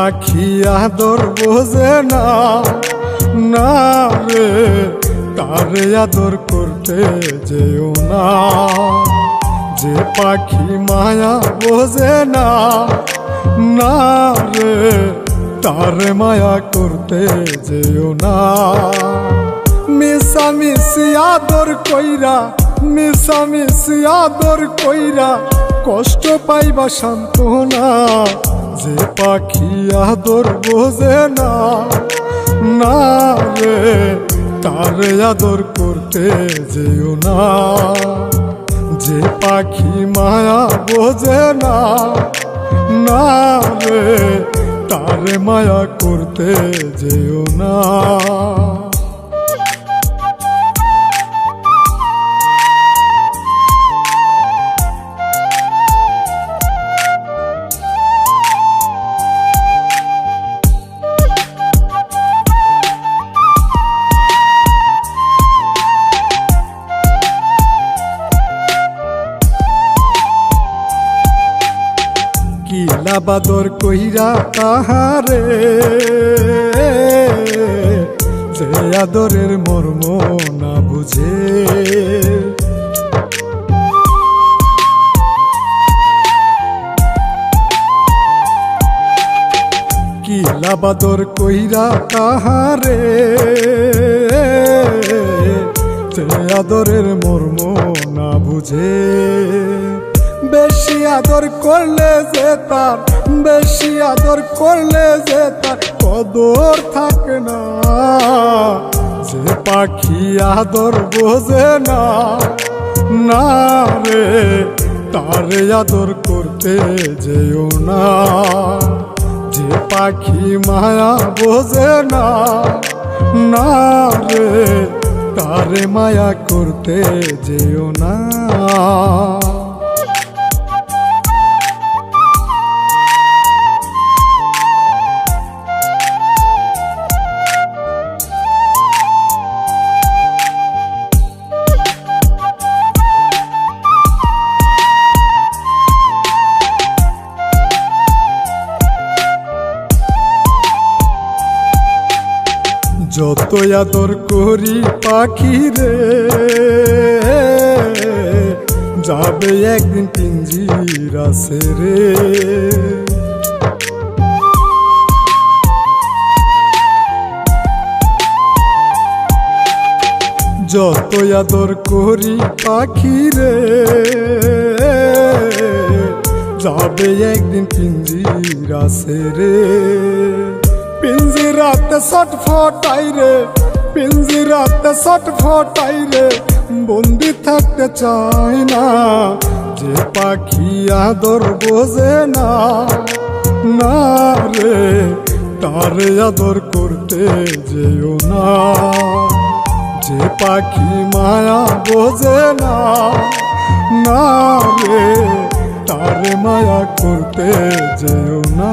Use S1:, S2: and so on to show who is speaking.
S1: পাখি আদর বোঝে না, না রে তারে আদর করতে যেও না। যে পাখি মায়া বোঝে না, না রে তারে মায়া করতে যেও না। মিশামিশি আদর কইরা, মিশামিশি আদর কইরা কষ্ট পাইবা সান্ত্বনা। যে পাখি আদর বোঝে না, না রে তারে আদর করতে যেও না। যে পাখি মায়া বোঝে না, না রে তারে মায়া করতে যেও না। কিলা বাদর কইরা তাহারে, যে আদরের মর্ম না বুঝে। কিলা বাদর কইরা তাহারে, যে আদরের মর্ম না বুঝে। বেশি আদর করলে যে তার, বেশি আদর করলে যে তার কদর থাকে না। যে পাখি আদর বোঝে না, না রে তারে আদর করতে যেও না। যে পাখি মায়া বোঝে না, না রে তারে মায়া করতে যেও না। যত আদর করি পাখি রে, যাবে একদিন পিঞ্জিরা ছেড়ে। যত আদর করি পাখি রে, যাবে একদিন পিঞ্জিরা ছেড়ে। পিঞ্জিরাতে ছটফটাই রে, পিঞ্জিরাতে ছটফটাই রে, বন্দি থাকতে চাই না। যে পাখি আদর বোঝে না, না রে তারে আদর করতে যেও না। যে পাখি মায়া বোঝে না, না রে তারে মায়া করতে যেও না।